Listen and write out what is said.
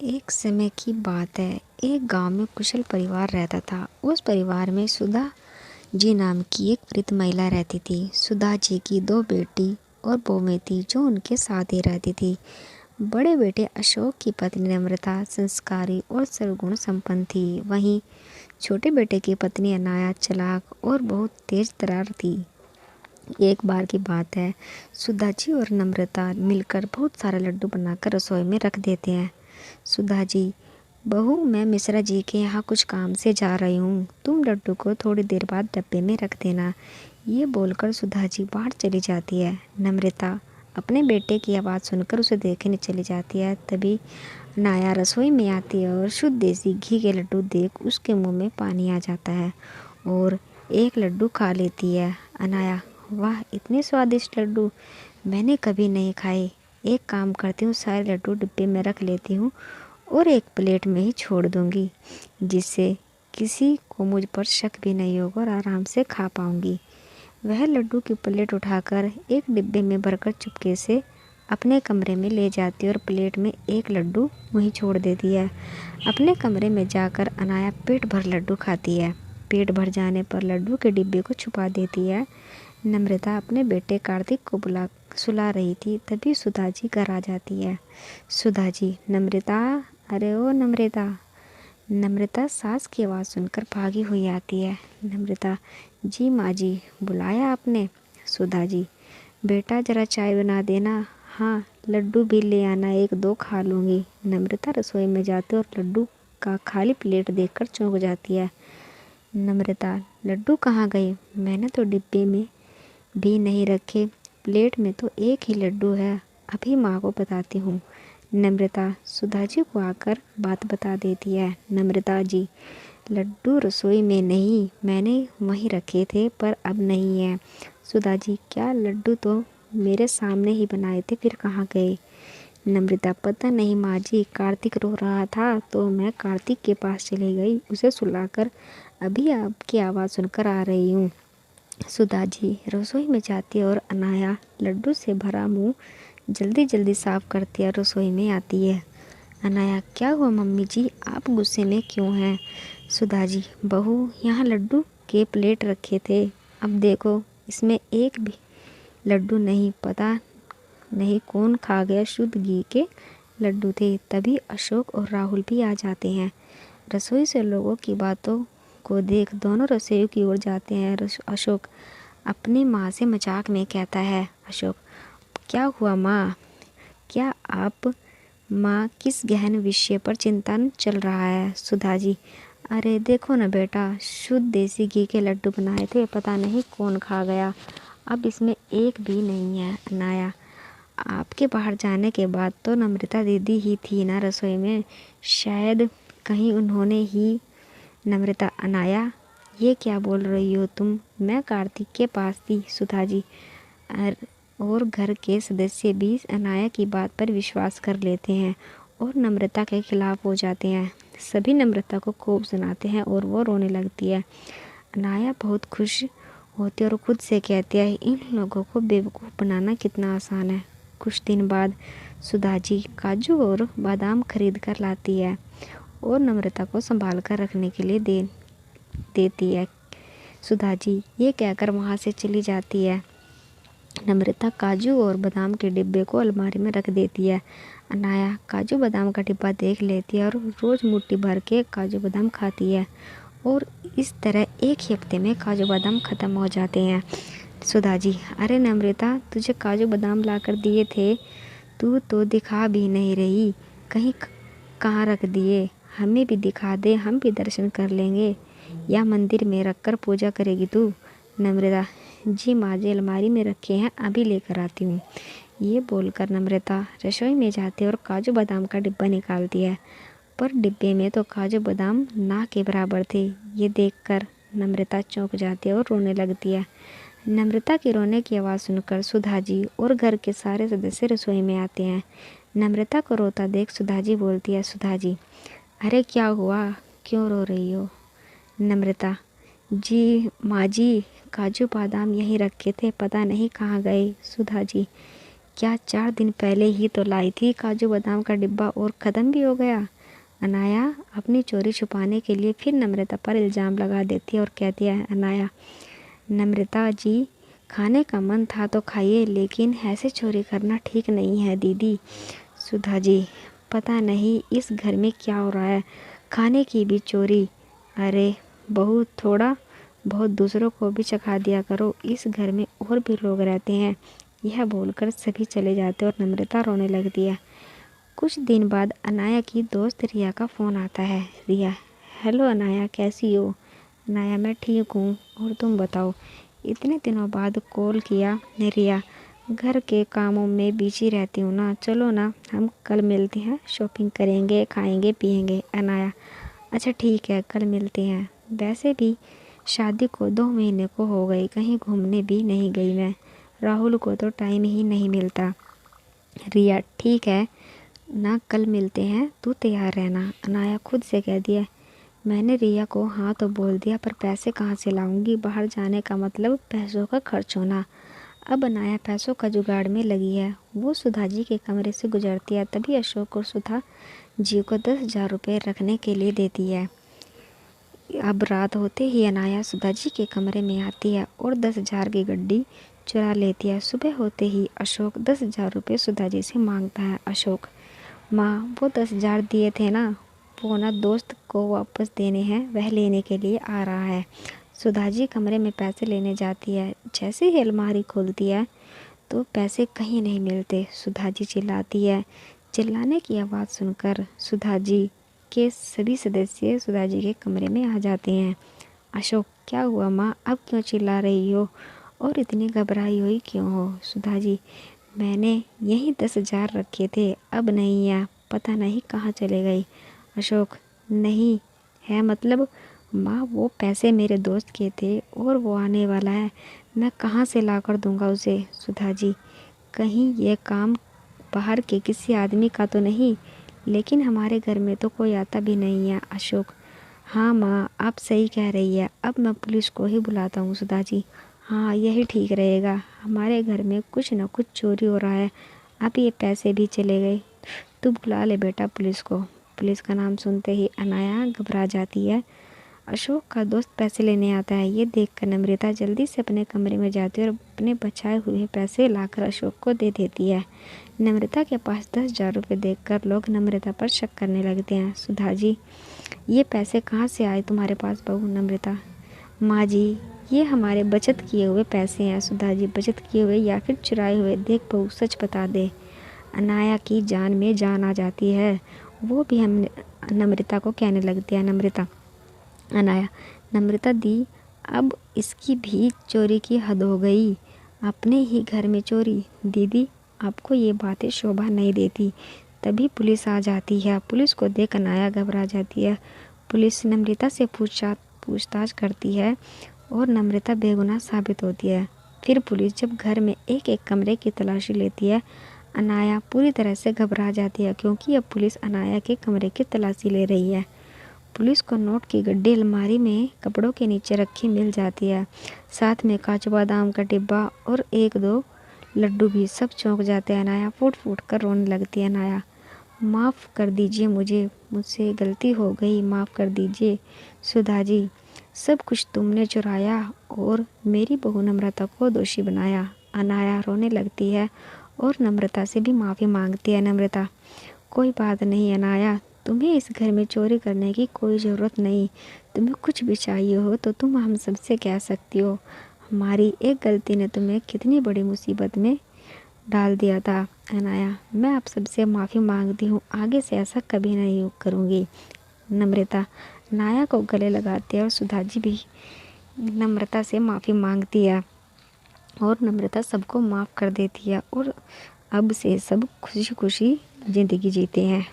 एक समय की बात है। एक गांव में कुशल परिवार रहता था। उस परिवार में सुधा जी नाम की एक वृद्ध महिला रहती थी। सुधा जी की दो बेटी और बहुएं थी जो उनके साथ ही रहती थी। बड़े बेटे अशोक की पत्नी नम्रता संस्कारी और सर्वगुण संपन्न थी। वहीं छोटे बेटे की पत्नी अनाया चालाक और बहुत तेज तर्रार थी। एक बार की बात है, सुधा जी और नम्रता मिलकर बहुत सारे लड्डू बनाकर रसोई में रख देते हैं। सुधा जी, बहू मैं मिश्रा जी के यहाँ कुछ काम से जा रही हूँ, तुम लड्डू को थोड़ी देर बाद डब्बे में रख देना। ये बोलकर सुधा जी बाहर चली जाती है। नम्रता अपने बेटे की आवाज़ सुनकर उसे देखने चली जाती है। तभी नाया रसोई में आती है और शुद्ध देसी घी के लड्डू देख उसके मुंह में पानी आ जाता है और एक लड्डू खा लेती है। अनाया, वाह इतने स्वादिष्ट लड्डू मैंने कभी नहीं खाए। एक काम करती हूँ, सारे लड्डू डिब्बे में रख लेती हूँ और एक प्लेट में ही छोड़ दूँगी, जिससे किसी को मुझ पर शक भी नहीं होगा और आराम से खा पाऊँगी। वह लड्डू की प्लेट उठाकर एक डिब्बे में भरकर चुपके से अपने कमरे में ले जाती है और प्लेट में एक लड्डू वहीं छोड़ देती है। अपने कमरे में जाकर अनाया पेट भर लड्डू खाती है। पेट भर जाने पर लड्डू के डिब्बे को छुपा देती है। नम्रता अपने बेटे कार्तिक को बुला सुला रही थी, तभी सुधा जी घर आ जाती है। सुधा जी, नम्रता, अरे ओ नम्रता। नम्रता सास की आवाज़ सुनकर भागी हुई आती है। नम्रता, जी माँ जी, बुलाया आपने? सुधा जी, बेटा जरा चाय बना देना। हाँ, लड्डू भी ले आना, एक दो खा लूँगी। नम्रता रसोई में जाती और लड्डू का खाली प्लेट देखकर चौंक जाती है। नम्रता, लड्डू कहाँ गए? मैंने तो डिब्बे में भी नहीं रखे, प्लेट में तो एक ही लड्डू है, अभी माँ को बताती हूँ। नम्रता सुधा जी को आकर बात बता देती है। नम्रता जी, लड्डू रसोई में नहीं, मैंने वहीं रखे थे पर अब नहीं है। सुधा जी, क्या लड्डू तो मेरे सामने ही बनाए थे, फिर कहाँ गए? नम्रता, पता नहीं माँ जी, कार्तिक रो रहा था तो मैं कार्तिक के पास चली गई, उसे सुलाकर अभी आपकी आवाज़ सुनकर आ रही हूँ। सुधा जी रसोई में जाती है और अनाया लड्डू से भरा मुंह जल्दी जल्दी साफ करती है, रसोई में आती है। अनाया, क्या हुआ मम्मी जी, आप गुस्से में क्यों हैं? सुधा जी, बहू यहाँ लड्डू के प्लेट रखे थे, अब देखो इसमें एक भी लड्डू नहीं, पता नहीं कौन खा गया, शुद्ध घी के लड्डू थे। तभी अशोक और राहुल भी आ जाते हैं। रसोई से लोगों की बातों को देख दोनों रसोई की ओर जाते हैं। अशोक अपनी माँ से मजाक में कहता है। अशोक, क्या हुआ माँ? क्या आप माँ किस गहन विषय पर चिंतन चल रहा है? सुधा जी, अरे देखो ना बेटा, शुद्ध देसी घी के लड्डू बनाए थे, पता नहीं कौन खा गया, अब इसमें एक भी नहीं है। अनाया, आपके बाहर जाने के बाद तो नम्रता दीदी ही थी ना रसोई में, शायद कहीं उन्होंने ही। नम्रता, अनाया ये क्या बोल रही हो तुम? मैं कार्तिक के पास थी। सुधा जी, और घर के सदस्य भी अनाया की बात पर विश्वास कर लेते हैं और नम्रता के खिलाफ हो जाते हैं। सभी नम्रता को खूब सुनाते हैं और वो रोने लगती है। अनाया बहुत खुश होती है और खुद से कहती है, इन लोगों को बेवकूफ़ बनाना कितना आसान है। कुछ दिन बाद सुधा जी काजू और बादाम खरीद कर लाती है और नम्रता को संभाल कर रखने के लिए देती है। सुधा जी ये कहकर वहाँ से चली जाती है। नम्रता काजू और बादाम के डिब्बे को अलमारी में रख देती है। अनाया काजू बादाम का डिब्बा देख लेती है और रोज़ मुट्ठी भर के काजू बादाम खाती है और इस तरह एक ही हफ्ते में काजू बादाम ख़त्म हो जाते हैं। सुधा जी, अरे नम्रता, तुझे काजू बादाम ला कर दिए थे, तू तो दिखा भी नहीं रही, कहीं कहाँ रख दिए? हमें भी दिखा दे, हम भी दर्शन कर लेंगे, या मंदिर में रख कर पूजा करेगी तू? नम्रता, जी माँ जी अलमारी में रखे हैं, अभी लेकर आती हूँ। ये बोलकर नम्रता रसोई में जाती है और काजू बादाम का डिब्बा निकालती है, पर डिब्बे में तो काजू बादाम ना के बराबर थे। ये देखकर नम्रता चौंक जाती है और रोने लगती है। नम्रता के रोने की आवाज़ सुनकर सुधा जी और घर के सारे सदस्य रसोई में आते हैं। नम्रता को रोता देख सुधा जी बोलती है। सुधा जी, अरे क्या हुआ, क्यों रो रही हो? नम्रता, जी माँ जी, काजू बादाम यहीं रखे थे, पता नहीं कहाँ गए। सुधा जी, क्या 4 दिन पहले ही तो लाई थी काजू बादाम का डिब्बा और ख़त्म भी हो गया। अनाया अपनी चोरी छुपाने के लिए फिर नम्रता पर इल्ज़ाम लगा देती है और कहती है, अनाया, नम्रता जी, खाने का मन था तो खाइए, लेकिन ऐसे चोरी करना ठीक नहीं है दीदी। सुधा जी, पता नहीं इस घर में क्या हो रहा है, खाने की भी चोरी। अरे बहू, थोड़ा बहुत दूसरों को भी चखा दिया करो, इस घर में और भी लोग रहते हैं। यह बोलकर सभी चले जाते और नम्रता रोने लगती है। कुछ दिन बाद अनाया की दोस्त रिया का फ़ोन आता है। रिया, हेलो अनाया, कैसी हो। अनाया, मैं ठीक हूँ, और तुम बताओ, इतने दिनों बाद कॉल किया। रिया, घर के कामों में बिजी रहती हूँ ना, चलो ना हम कल मिलते हैं, शॉपिंग करेंगे, खाएंगे पिएंगे। अनाया, अच्छा ठीक है, कल मिलते हैं। वैसे भी शादी को 2 महीने को हो गई, कहीं घूमने भी नहीं गई मैं, राहुल को तो टाइम ही नहीं मिलता। रिया, ठीक है ना, कल मिलते हैं, तू तैयार रहना। अनाया खुद से कह दिया, मैंने रिया को हाँ तो बोल दिया, पर पैसे कहाँ से लाऊंगी, बाहर जाने का मतलब पैसों का खर्च होना। अब अनाया पैसों का जुगाड़ में लगी है। वो सुधा जी के कमरे से गुजरती है, तभी अशोक और सुधा जी को 10,000 रुपये रखने के लिए देती है। अब रात होते ही अनाया सुधा जी के कमरे में आती है और 10,000 की गड्डी चुरा लेती है। सुबह होते ही अशोक 10,000 रुपये सुधा जी से मांगता है। अशोक, माँ, वो 10,000 दिए थे ना, वो ना दोस्त को वापस देने हैं, वह लेने के लिए आ रहा है। सुधा जी कमरे में पैसे लेने जाती है। जैसे ही अलमारी खोलती है तो पैसे कहीं नहीं मिलते। सुधा जी चिल्लाती है। चिल्लाने की आवाज़ सुनकर सुधा जी के सभी सदस्य सुधा जी के कमरे में आ जाते हैं। अशोक, क्या हुआ माँ, अब क्यों चिल्ला रही हो और इतनी घबराई हुई क्यों हो। सुधा जी, मैंने यहीं 10,000 रखे थे, अब नहीं है, पता नहीं कहाँ चले गई। अशोक, नहीं है मतलब। माँ, वो पैसे मेरे दोस्त के थे और वो आने वाला है, मैं कहाँ से ला कर दूँगा उसे। सुधा जी, कहीं ये काम बाहर के किसी आदमी का तो नहीं, लेकिन हमारे घर में तो कोई आता भी नहीं है। अशोक, हाँ माँ, आप सही कह रही है, अब मैं पुलिस को ही बुलाता हूँ। सुधा जी, हाँ यही ठीक रहेगा, हमारे घर में कुछ न कुछ चोरी हो रहा है, अब ये पैसे भी चले गए। तू बुला ले बेटा पुलिस को। पुलिस का नाम सुनते ही अनाया घबरा जाती है। अशोक का दोस्त पैसे लेने आता है। ये देखकर नम्रता जल्दी से अपने कमरे में जाती है और अपने बचाए हुए पैसे लाकर अशोक को दे देती है। नम्रता के पास 10,000 रुपये देखकर लोग नम्रता पर शक करने लगते हैं। सुधा जी, ये पैसे कहाँ से आए तुम्हारे पास बहू। नम्रता, माँ जी, ये हमारे बचत किए हुए पैसे हैं। सुधा जी, बचत किए हुए या फिर चुराए हुए, देख बहू सच बता दे। अनाया की जान में जान आ जाती है। वो भी हम नम्रता को कहने लगती है। नम्रता, अनाया, नम्रता दी, अब इसकी भी चोरी की हद हो गई, अपने ही घर में चोरी। दीदी, आपको ये बातें शोभा नहीं देती। तभी पुलिस आ जाती है। पुलिस को देख अनाया घबरा जाती है। पुलिस नम्रता से पूछताछ करती है और नम्रता बेगुनाह साबित होती है। फिर पुलिस जब घर में एक एक कमरे की तलाशी लेती है, अनाया पूरी तरह से घबरा जाती है, क्योंकि अब पुलिस अनाया के कमरे की तलाशी ले रही है। पुलिस को नोट की गड्डी अलमारी में कपड़ों के नीचे रखी मिल जाती है, साथ में काजू बादाम का डिब्बा और 1-2 लड्डू भी। सब चौंक जाते हैं। अनाया फूट फूट कर रोने लगती है। अनाया, माफ़ कर दीजिए, मुझसे गलती हो गई, माफ़ कर दीजिए। सुधा जी, सब कुछ तुमने चुराया और मेरी बहू नम्रता को दोषी बनाया। अनाया रोने लगती है और नम्रता से भी माफ़ी मांगती है। नम्रता, कोई बात नहीं अनाया, तुम्हें इस घर में चोरी करने की कोई ज़रूरत नहीं। तुम्हें कुछ भी चाहिए हो तो तुम हम सबसे कह सकती हो। हमारी एक गलती ने तुम्हें कितनी बड़ी मुसीबत में डाल दिया था। अनाया, मैं आप सबसे माफ़ी मांगती हूँ, आगे से ऐसा कभी नहीं करूँगी। नम्रता अनाया को गले लगाती है और सुधा जी भी नम्रता से माफ़ी मांगती है और नम्रता सबको माफ़ कर देती है और अब से सब खुशी खुशी ज़िंदगी जीते हैं।